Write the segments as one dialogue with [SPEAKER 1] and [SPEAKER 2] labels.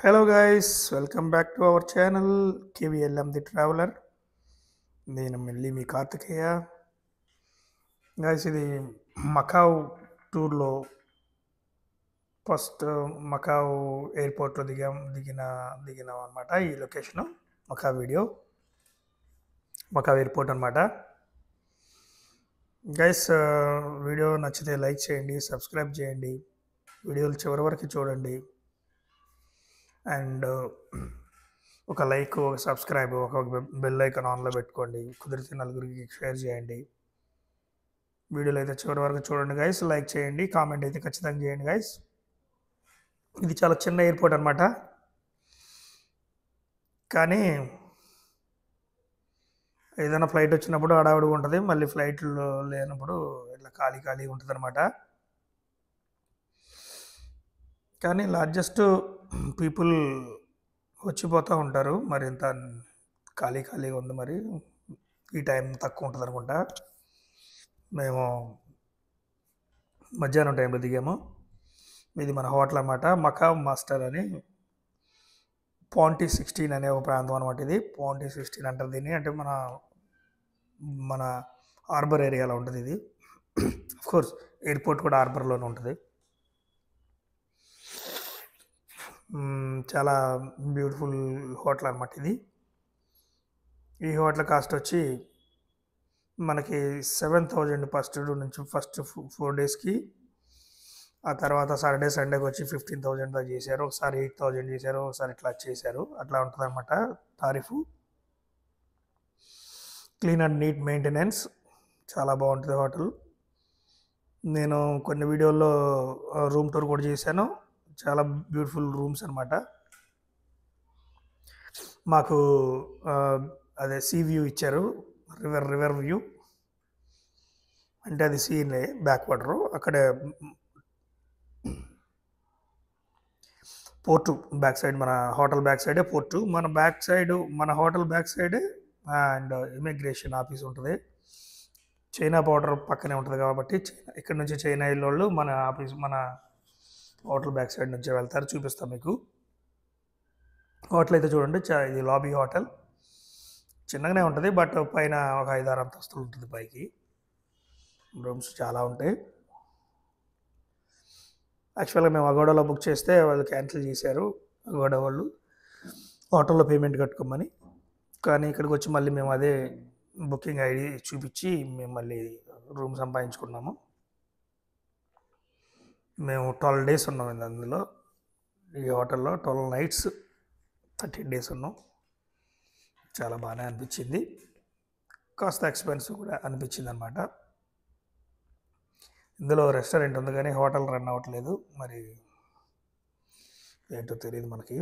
[SPEAKER 1] Hello guys, welcome back to our channel KVLM the Traveler. నేను మళ్ళీ మీ Karthikeya. Guys ఇది Macau టూర్లో ఫస్ట్ మకావ్ ఎయిర్పోర్ట్లో దిగినాం అనమాట. ఈ లొకేషను మకావ్ ఎయిర్పోర్ట్ అనమాట. గైస్ వీడియో నచ్చితే లైక్ చేయండి, సబ్స్క్రైబ్ చేయండి, వీడియోలు చివరి వరకు చూడండి. అండ్ ఒక లైక్, ఒక సబ్స్క్రైబ్, ఒక బెల్ ఐకాన్ ఆన్లో పెట్టుకోండి. కుదిరితే నలుగురికి షేర్ చేయండి. వీడియోలు అయితే చివరి వరకు చూడండి గైస్. లైక్ చేయండి, కామెంట్ అయితే ఖచ్చితంగా చేయండి గైస్. ఇది చాలా చిన్న ఎయిర్పోర్ట్ అనమాట, కానీ ఏదైనా ఫ్లైట్ వచ్చినప్పుడు హడావుడిగా ఉంటుంది, మళ్ళీ ఫ్లైట్లో లేనప్పుడు ఇట్లా ఖాళీగా ఉంటుంది అనమాట. కానీ లార్జెస్ట్ పీపుల్ వచ్చిపోతూ ఉంటారు. మరి ఇంత ఖాళీగా ఉంది, మరి ఈ టైం తక్కువ ఉంటుంది అనుకుంటా. మేము మధ్యాహ్నం టైంలో దిగాము. ఇది మన హోటల్ అన్నమాట, మకావ్ మాస్టర్ అని. పాంటీ 16 అనే ఒక ప్రాంతం అనమాట. ఇది పాంటీ 16 అంటారు దీన్ని. అంటే మన హార్బర్ ఏరియాలో ఉంటుంది ఇది. కోర్స్ ఎయిర్పోర్ట్ కూడా హార్బర్లోనే ఉంటుంది. చాలా బ్యూటిఫుల్ హోటల్ అనమాట ఇది. ఈ హోటల్ కాస్ట్ వచ్చి మనకి 7,000 ఫస్ట్ 4 డేస్కి. ఆ తర్వాత సాటర్డే సండేకి వచ్చి 15,000 దాకా చేశారు. ఒకసారి 8,000 చేశారు, ఒకసారి ఇట్లా చేశారు. అట్లా ఉంటుంది అనమాట తారీఫు. క్లీన్ అండ్ నీట్ మెయింటెనెన్స్, చాలా బాగుంటుంది హోటల్. నేను కొన్ని వీడియోల్లో రూమ్ టూర్ కూడా చేశాను. చాలా బ్యూటిఫుల్ రూమ్స్ అనమాట. మాకు అదే సీ వ్యూ ఇచ్చారు, రివర్ వ్యూ. అంటే అది సీనే, బ్యాక్ వాటరు. అక్కడే పోర్టు బ్యాక్ సైడ్, మన హోటల్ బ్యాక్ సైడే పోర్టు. మన హోటల్ బ్యాక్ సైడే అండ్ ఇమిగ్రేషన్ ఆఫీస్ ఉంటుంది. చైనా బార్డర్ పక్కనే ఉంటుంది కాబట్టి ఇక్కడ నుంచి చైనా ఇల్లు మన హోటల్ బ్యాక్ సైడ్ నుంచి వెళ్తారు. చూపిస్తాం మీకు. హోటల్ అయితే చూడండి, ఇది లాబీ హోటల్. చిన్నగానే ఉంటుంది, బట్ పైన ఒక 5-6 అంతస్తులు ఉంటుంది పైకి. రూమ్స్ చాలా ఉంటాయి. యాక్చువల్గా మేము అగోడాలో బుక్ చేస్తే వాళ్ళు క్యాన్సిల్ చేశారు, అగోడా వాళ్ళు, హోటల్లో పేమెంట్ కట్టుకోమని. కానీ ఇక్కడికి వచ్చి మళ్ళీ మేము అదే బుకింగ్ ఐడి చూపించి మేము మళ్ళీ రూమ్ సంపాదించుకున్నాము. మేము 12 డేస్ ఉన్నాం అందులో. ఈ హోటల్లో 12 నైట్స్ 13 డేస్ ఉన్నాం. చాలా బాగానే అనిపించింది. కాస్త ఎక్స్పెన్సివ్ కూడా అనిపించింది అనమాట. ఇందులో రెస్టారెంట్ ఉంది కానీ హోటల్ రన్ అవ్వట్లేదు, మరి ఏంటో తెలియదు మనకి.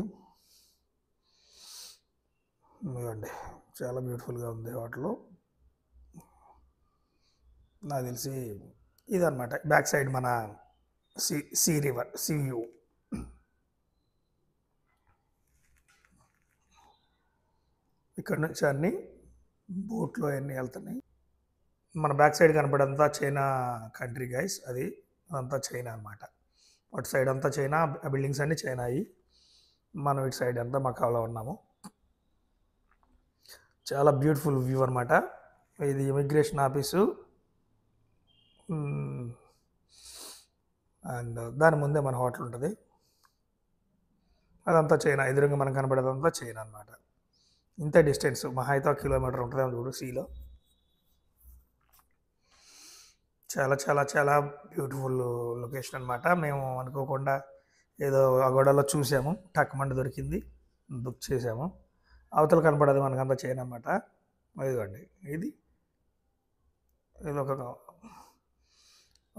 [SPEAKER 1] ఇవ్వండి, చాలా బ్యూటిఫుల్గా ఉంది హోటల్. నాకు తెలిసి ఇదన్నమాట బ్యాక్ సైడ్ మన సీ వ్యూ. ఇక్కడ నుంచి అన్నీ బోట్లో అన్నీ వెళ్తున్నాయి. మన బ్యాక్ సైడ్ కనపడంతా చైనా కంట్రీ గైస్. అదంతా చైనా అనమాట. అటు సైడ్ అంతా చైనా, బిల్డింగ్స్ అన్నీ చైనా అయ్యి. మనం ఇటు సైడ్ అంతా మకావ్లో ఉన్నాము. చాలా బ్యూటిఫుల్ వ్యూ అనమాట. ఇది ఇమిగ్రేషన్ ఆఫీసు. అండ్ దాని ముందే మన హోటల్ ఉంటుంది. అదంతా చైనా. ఎదురుగా మనకు కనపడేదంతా చైనా అనమాట. ఇంత డిస్టెన్స్ మహా అయితే 1 కిలోమీటర్ ఉంటుంది చూడు సీలో. చాలా చాలా చాలా బ్యూటిఫుల్ లొకేషన్ అనమాట. మేము అనుకోకుండా ఏదో అగోడాలో చూసాము, టక్మండి దొరికింది, బుక్ చేసాము. అవతల కనపడదు మనకంతా చైనా అనమాట. ఇదిగోండి, ఇది ఒక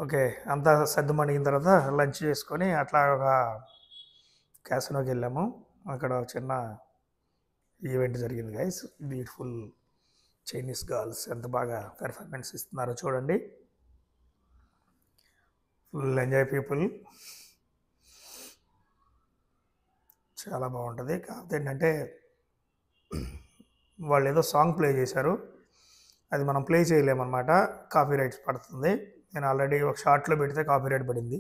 [SPEAKER 1] ఓకే. అంతా సర్దు మణిగిన తర్వాత లంచ్ చేసుకొని అట్లా ఒక క్యాసినోకి వెళ్ళాము. అక్కడ చిన్న ఈవెంట్ జరిగింది గైస్. బ్యూటిఫుల్ చైనీస్ గర్ల్స్ ఎంత బాగా పెర్ఫార్మెన్స్ ఇస్తున్నారో చూడండి. ఫుల్ ఎంజాయ్ పీపుల్, చాలా బాగుంటుంది. కాకపోతే ఏంటంటే వాళ్ళు ఏదో సాంగ్ ప్లే చేశారు, అది మనం ప్లే చేయలేమన్నమాట, కాపీ రైట్స్ పడుతుంది. నేను ఆల్రెడీ ఒక షార్ట్లో పెడితే కాపీ రైట్ పడింది.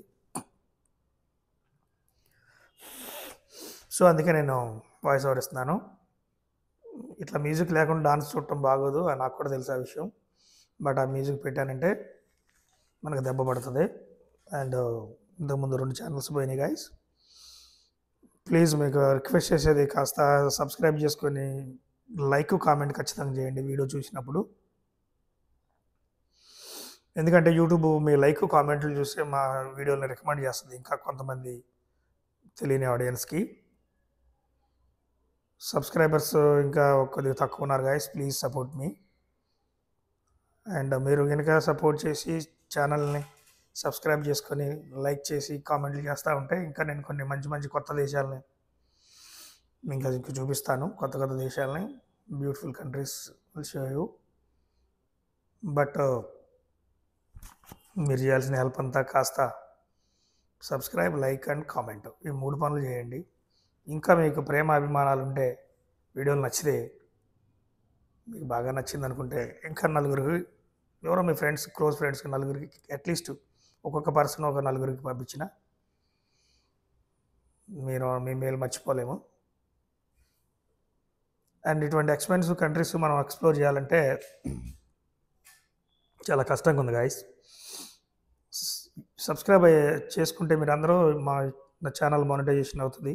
[SPEAKER 1] సో అందుకే నేను వాయిస్ ఓవర్ ఇస్తున్నాను. ఇట్లా మ్యూజిక్ లేకుండా డాన్స్ చూడటం బాగోదు, అది నాకు కూడా తెలుసు ఆ విషయం. బట్ ఆ మ్యూజిక్ పెట్టానంటే మనకు దెబ్బ పడుతుంది. అండ్ ఇంతకుముందు 2 ఛానల్స్ పోయినాయి గైస్. ప్లీజ్ మీకు రిక్వెస్ట్ చేసేది కాస్త సబ్స్క్రైబ్ చేసుకొని లైక్ కామెంట్ ఖచ్చితంగా చేయండి వీడియో చూసినప్పుడు. ఎందుకంటే యూట్యూబ్ మీ లైక్ కామెంట్లు చూస్తే మా వీడియోని రికమెండ్ చేస్తుంది ఇంకా కొంతమంది తెలియని ఆడియన్స్కి. సబ్స్క్రైబర్స్ ఇంకా కొద్దిగా తక్కువ ఉన్నారు guys, please support me. And మీరు కనుక సపోర్ట్ చేసి ఛానల్ని సబ్స్క్రైబ్ చేసుకొని లైక్ చేసి కామెంట్లు చేస్తూ ఉంటే ఇంకా నేను కొన్ని మంచి మంచి కొత్త దేశాలని ఇంకా చూపిస్తాను. కొత్త కొత్త దేశాలని, beautiful countries will show you. But మీరు చేయాల్సిన హెల్ప్ అంతా కాస్త సబ్స్క్రైబ్, లైక్ అండ్ కామెంట్, ఈ 3 పనులు చేయండి. ఇంకా మీకు ప్రేమ అభిమానాలు ఉంటే, వీడియోలు నచ్చితే, మీకు బాగా నచ్చింది అనుకుంటే ఇంకా నలుగురికి, ఎవరో మీ ఫ్రెండ్స్, క్లోజ్ ఫ్రెండ్స్కి నలుగురికి, అట్లీస్ట్ ఒక్కొక్క పర్సన్ ఒక నలుగురికి పంపించిన మీరు మీ మేలు మర్చిపోలేము. అండ్ ఇటువంటి ఎక్స్పెన్సివ్ కంట్రీస్ మనం ఎక్స్ప్లోర్ చేయాలంటే చాలా కష్టంగా ఉంది గాయస్. సబ్స్క్రైబ్ చేసుకుంటే మీరు అందరూ నా ఛానల్ మానిటైజేషన్ అవుతుంది.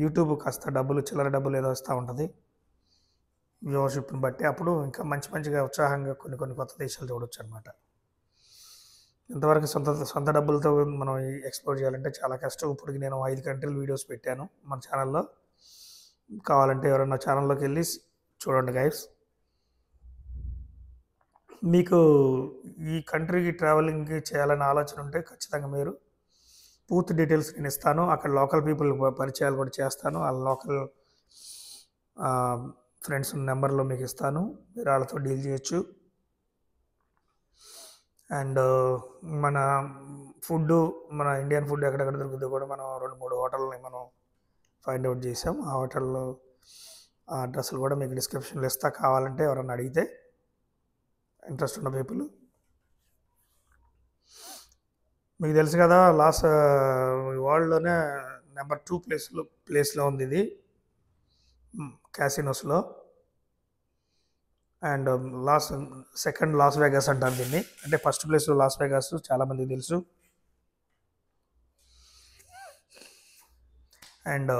[SPEAKER 1] యూట్యూబ్ కాస్త చిల్లర డబ్బులు ఏదో వస్తూ ఉంటుంది వ్యూవర్షిప్ని బట్టి. అప్పుడు ఇంకా మంచిగా ఉత్సాహంగా కొన్ని కొత్త దేశాలు చూడవచ్చు అనమాట. ఇంతవరకు సొంత డబ్బులతో మనం ఎక్స్ప్లోర్ చేయాలంటే చాలా కష్టం. ఇప్పటికి నేను 5 కంట్రీలు వీడియోస్ పెట్టాను మన ఛానల్లో. కావాలంటే ఎవరైనా ఛానల్లోకి వెళ్ళి చూడండి గైస్. మీకు ఈ కంట్రీకి ట్రావెలింగ్ చేయాలని ఆలోచన ఉంటే ఖచ్చితంగా మీరు పూర్తి డీటెయిల్స్ నేను ఇస్తాను. అక్కడ లోకల్ పీపుల్ పరిచయాలు కూడా చేస్తాను. ఆ లోకల్ ఫ్రెండ్స్ నెంబర్లో మీకు ఇస్తాను, మీరు వాళ్ళతో డీల్ చేయొచ్చు. అండ్ మన ఫుడ్, మన ఇండియన్ ఫుడ్ ఎక్కడెక్కడ దొరుకుతుందో కూడా మనం 2-3 హోటల్ని మనం ఫైండ్ అవుట్ చేసాం. ఆ హోటల్లో అడ్రస్లు కూడా మీకు డిస్క్రిప్షన్లో ఇస్తా, కావాలంటే ఎవరన్నా అడిగితే ఇంట్రెస్ట్ ఉన్న పీపుల్. మీకు తెలుసు కదా, వరల్డ్లోనే నెంబర్ 2 ప్లేస్లో ఉంది ఇది క్యాసినోస్లో. అండ్ సెకండ్ లాస్ వేగాస్ అంటారు దీన్ని. అంటే ఫస్ట్ ప్లేస్లో లాస్ వేగాస్ చాలామందికి తెలుసు. అండ్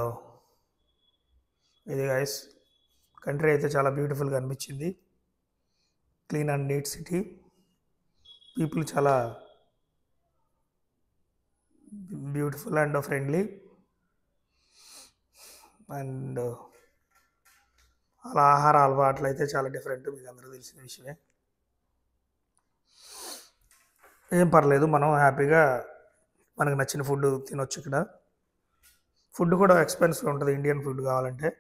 [SPEAKER 1] ఇది గైస్, కంట్రీ అయితే చాలా బ్యూటిఫుల్గా అనిపించింది. Clean and neat city, people చాలా బ్యూటిఫుల్ అండ్ ఫ్రెండ్లీ. అండ్ అలా ఆహార అలవాట్లు అయితే చాలా డిఫరెంట్, మీకు అందరూ తెలిసిన విషయమే. ఏం పర్లేదు, మనం హ్యాపీగా మనకు నచ్చిన ఫుడ్ తినొచ్చు. ఇక్కడ ఫుడ్ కూడా ఎక్స్పెన్సివ్ ఉంటుంది ఇండియన్ ఫుడ్ కావాలంటే.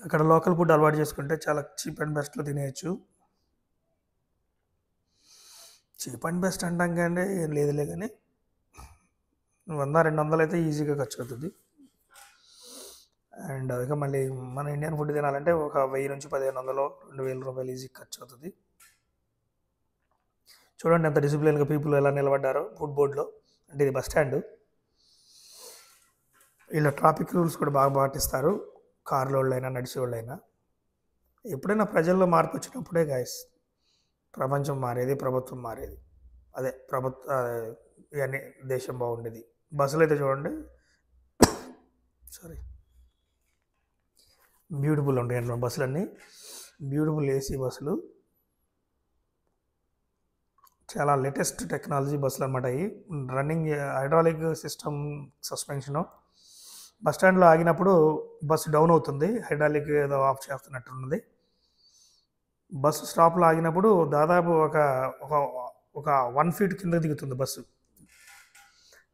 [SPEAKER 1] అక్కడ లోకల్ ఫుడ్ అలవాటు చేసుకుంటే చాలా చీప్ అండ్ బెస్ట్లో తినేయచ్చు. చీప్ అండ్ బెస్ట్ అంటాం కానీ ఏం లేదులే, కానీ 100-200 అయితే ఈజీగా ఖర్చు అవుతుంది. అండ్ ఇక మళ్ళీ మన ఇండియన్ ఫుడ్ తినాలంటే ఒక 1000 నుంచి 1500, 2000 రూపాయలు ఈజీ ఖర్చు అవుతుంది. చూడండి ఎంత డిసిప్లిన్గా పీపుల్ ఎలా నిలబడ్డారో ఫుడ్ బోర్డ్లో. అంటే ఇది బస్ స్టాండ్. ఇలా ట్రాఫిక్ రూల్స్ కూడా బాగా పాటిస్తారు, కార్ల వాళ్ళైనా నడిచే వాళ్ళైనా. ఎప్పుడైనా ప్రజల్లో మార్పు వచ్చినప్పుడే గాయస్ ప్రపంచం మారేది, ప్రభుత్వం మారేది. అదే ఇవన్నీ దేశం బాగుండేది. బస్సులు అయితే చూడండి, బ్యూటిఫుల్ ఉంటాయి అన్నమాట బస్సులన్నీ. బ్యూటిఫుల్ ఏసీ బస్సులు, చాలా లేటెస్ట్ టెక్నాలజీ బస్సులు అనమాట. అవి running hydraulic system suspension. Bus స్టాండ్లో ఆగినప్పుడు బస్సు డౌన్ అవుతుంది, హైడ్రాలిక్ ఏదో ఆఫ్ చేస్తున్నట్టున్నది. బస్సు స్టాప్లో ఆగినప్పుడు దాదాపు ఒక 1 ఫీట్ కింద దిగుతుంది బస్సు.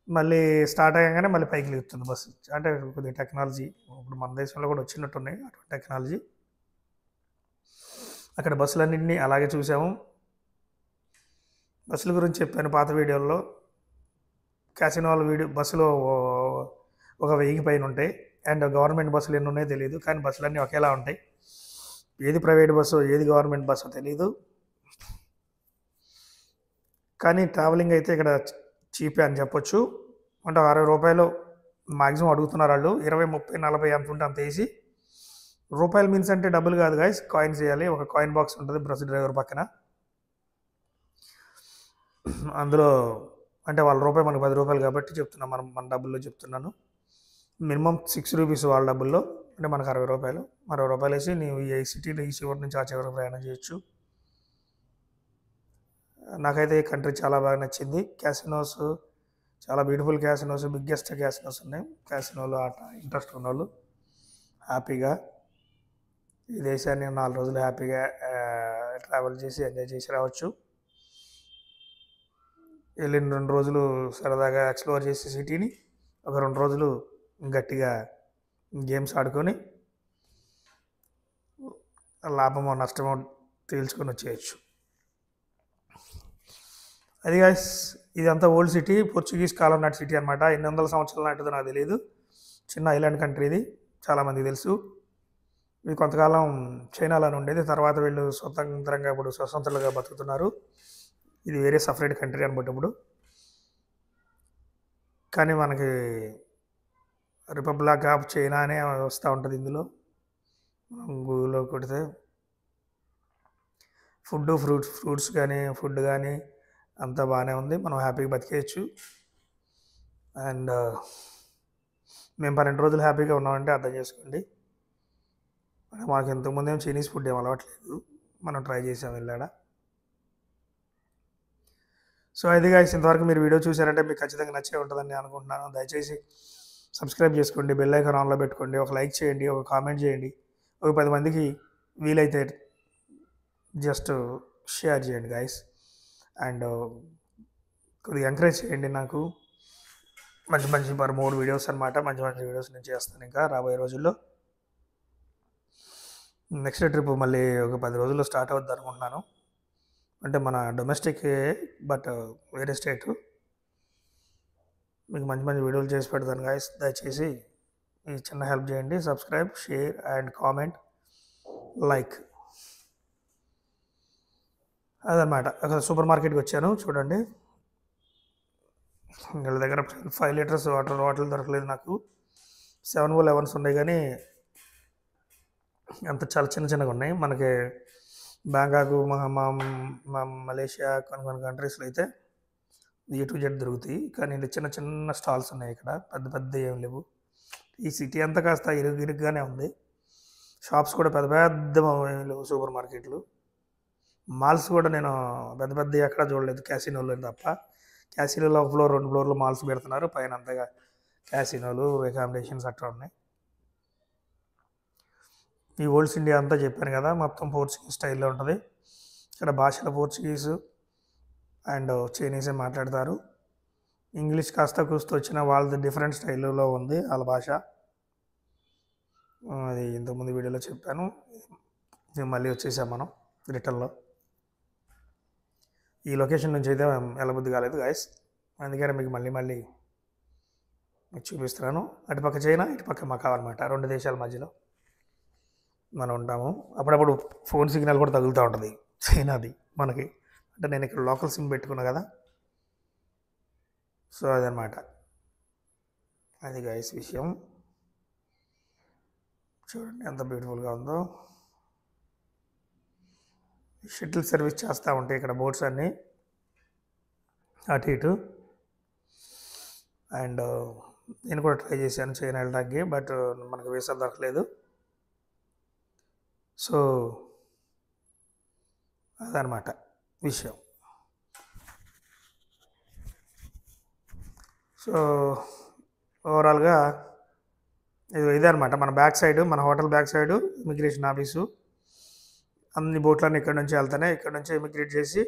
[SPEAKER 1] మళ్ళీ స్టార్ట్ అయ్యాగానే మళ్ళీ పైకి దిగుతుంది బస్సు. అంటే కొద్దిగా టెక్నాలజీ ఇప్పుడు మన దేశంలో కూడా వచ్చినట్టున్నాయి అటువంటి టెక్నాలజీ. అక్కడ బస్సులన్నింటినీ అలాగే చూసాము. బస్సుల గురించి చెప్పాను పాత వీడియోల్లో. క్యాసినోల బస్సులో ఒక 1000 పైన ఉంటాయి. అండ్ గవర్నమెంట్ బస్సులు ఎన్ని ఉన్నాయో తెలియదు, కానీ బస్సులన్నీ ఒకేలా ఉంటాయి. ఏది ప్రైవేట్ బస్సు, ఏది గవర్నమెంట్ బస్సు తెలియదు. కానీ ట్రావెలింగ్ అయితే ఇక్కడ చీపే అని చెప్పొచ్చు. అంటే ₹60 మాక్సిమం అడుగుతున్నారు వాళ్ళు. 20, 30, 40 ఎంత ఉంటే అంత వేసి రూపాయలు మీన్స్ అంటే డబ్బులు కాదు గాయస్, కాయిన్స్ వేయాలి. ఒక కాయిన్ బాక్స్ ఉంటుంది బస్ డ్రైవర్ పక్కన. అందులో అంటే వాళ్ళ రూపాయి మనకు ₹10 కాబట్టి చెప్తున్నాను, మన డబ్బుల్లో చెప్తున్నాను. మినిమం ₹6 వాళ్ళ డబ్బుల్లో, అంటే మనకు ₹60. ₹60 వేసి నీవు ఈ సిటీలో ఈ చివరి నుంచి ఆ చివరికి ప్రయాణం చేయొచ్చు. నాకైతే ఈ కంట్రీ చాలా బాగా నచ్చింది. క్యాసినోస్ చాలా బ్యూటిఫుల్ క్యాసినోస్, బిగ్గెస్ట్ క్యాసినోస్ ఉన్నాయి. క్యాసినోలో ఆట ఇంట్రెస్ట్ ఉన్నవాళ్ళు హ్యాపీగా ఈ దేశాన్ని 4 రోజులు హ్యాపీగా ట్రావెల్ చేసి ఎంజాయ్ చేసి రావచ్చు. వెళ్ళిన 2 రోజులు సరదాగా ఎక్స్ప్లోర్ చేసి సిటీని, ఒక 2 రోజులు గట్టిగా గేమ్స్ ఆడుకొని లాభమో నష్టమో తేల్చుకొని వచ్చేయచ్చు. అది గాయస్, ఇదంతా ఓల్డ్ సిటీ, పోర్చుగీస్ కాలం నాటి సిటీ అనమాట. ఎన్ని వందల సంవత్సరాల నాటిదో నాకు తెలియదు. చిన్న ఐలాండ్ కంట్రీ ఇది, చాలామందికి తెలుసు. ఇది కొంతకాలం చైనాలోనే ఉండేది, తర్వాత వీళ్ళు స్వతంత్రంగా ఇప్పుడు స్వతంత్రంగా బతుకుతున్నారు. ఇది వేరే సపరేట్ కంట్రీ అనమాట ఇప్పుడు. కానీ మనకి రిపబ్లిక్ ఆఫ్ చైనా అనే వస్తూ ఉంటుంది ఇందులో. గూగుల్లో కొడితే ఫ్రూట్స్ కానీ ఫుడ్ కానీ అంతా బాగానే ఉంది. మనం హ్యాపీగా బతికేయచ్చు. అండ్ మేము 12 రోజులు హ్యాపీగా ఉన్నామంటే అర్థం చేసుకోండి. మాకు ఇంతకుముందు ఏం చైనీస్ ఫుడ్ ఏం అలవాట్లేదు, మనం ట్రై చేసాం వెళ్ళాడ. సో అది గాయస్, ఇంతవరకు మీరు వీడియో చూసారంటే మీకు ఖచ్చితంగా నచ్చే ఉంటుందని నేను అనుకుంటున్నాను. దయచేసి సబ్స్క్రైబ్ చేసుకోండి, బెల్ ఐకాన్ ఆన్లో పెట్టుకోండి, ఒక లైక్ చేయండి, ఒక కామెంట్ చేయండి, ఒక 10 మందికి వీలైతే జస్ట్ షేర్ చేయండి గాయస్. అండ్ కొద్దిగా ఎంకరేజ్ చేయండి నాకు. మంచి 3 వీడియోస్ అనమాట. మంచి వీడియోస్ నేను చేస్తాను ఇంకా రాబోయే రోజుల్లో. నెక్స్ట్ ట్రిప్ మళ్ళీ ఒక 10 రోజుల్లో స్టార్ట్ అవుద్ది అనుకుంటున్నాను. అంటే మన డొమెస్టిక్, బట్ వేరే స్టేటు. మీకు మంచి వీడియోలు చేసి పెడతాను గాయస్. దయచేసి ఈ చిన్న హెల్ప్ చేయండి. Subscribe, share and comment, like. అదనమాట. ఒక సూపర్ మార్కెట్కి వచ్చాను చూడండి. వీళ్ళ దగ్గర 5 లీటర్స్ వాటర్ దొరకలేదు నాకు. 7 11s ఉన్నాయి, కానీ అంత చాలా చిన్నగా ఉన్నాయి. మనకి బ్యాంకాక్, మలేషియా కొన్ని కంట్రీస్లో అయితే A to Z దొరుకుతాయి. కానీ ఇది చిన్న స్టాల్స్ ఉన్నాయి ఇక్కడ, పెద్ద ఏం లేవు. ఈ సిటీ అంతా కాస్త ఇరుగ్గానే ఉంది. షాప్స్ కూడా పెద్ద లేవు. సూపర్ మార్కెట్లు, మాల్స్ కూడా నేను పెద్ద ఎక్కడ చూడలేదు, క్యాసినోలో తప్ప. క్యాసినోలో 1 ఫ్లోర్ 2 ఫ్లోర్లు మాల్స్ పెడుతున్నారు, పైన అంతగా క్యాసినోలు అకామిడేషన్స్ అట్లా ఉన్నాయి. ఈ ఓల్డ్స్ ఇండియా అంతా చెప్పాను కదా, మొత్తం పోర్చుగీస్ స్టైల్లో ఉంటుంది. ఇక్కడ భాషలో పోర్చుగీసు అండ్ చైనీసే మాట్లాడతారు. ఇంగ్లీష్ కాస్త కూస్తూ వచ్చిన వాళ్ళది డిఫరెంట్ స్టైల్లో ఉంది వాళ్ళ భాష. అది ఇంతకుముందు వీడియోలో చెప్పాను. మళ్ళీ వచ్చేసాం మనం రిటర్న్లో. ఈ లొకేషన్ నుంచి అయితే వెళ్ళబుద్ధి కాలేదు గాయస్, అందుకని మీకు మళ్ళీ మీకు చూపిస్తున్నాను. అటుపక్క చైనా, ఇటుపక్క మకావ్ అనమాట. 2 దేశాల మధ్యలో మనం ఉంటాము. అప్పుడప్పుడు ఫోన్ సిగ్నల్ కూడా తగులుతూ ఉంటుంది చైనాది మనకి. అంటే నేను ఇక్కడ లోకల్ సిమ్ పెట్టుకున్నా కదా, సో అదనమాట. అది గాయస్ విషయం. చూడండి ఎంత బ్యూటిఫుల్గా ఉందో. షటిల్ సర్వీస్ చేస్తూ ఉంటాయి ఇక్కడ బోట్స్ అన్నీ అటు ఇటు. అండ్ నేను కూడా ట్రై చేశాను చైనా వెళ్ళడానికి, బట్ మనకు వీసా దొరకలేదు. సో అదనమాట విషయం. సో ఓవరాల్గా ఇదే అనమాట మన బ్యాక్ సైడ్, మన hotel back side immigration office. అన్ని బోట్లన్నీ ఇక్కడ నుంచి వెళ్తానే, ఇక్కడ నుంచి ఇమిగ్రేట్ చేసి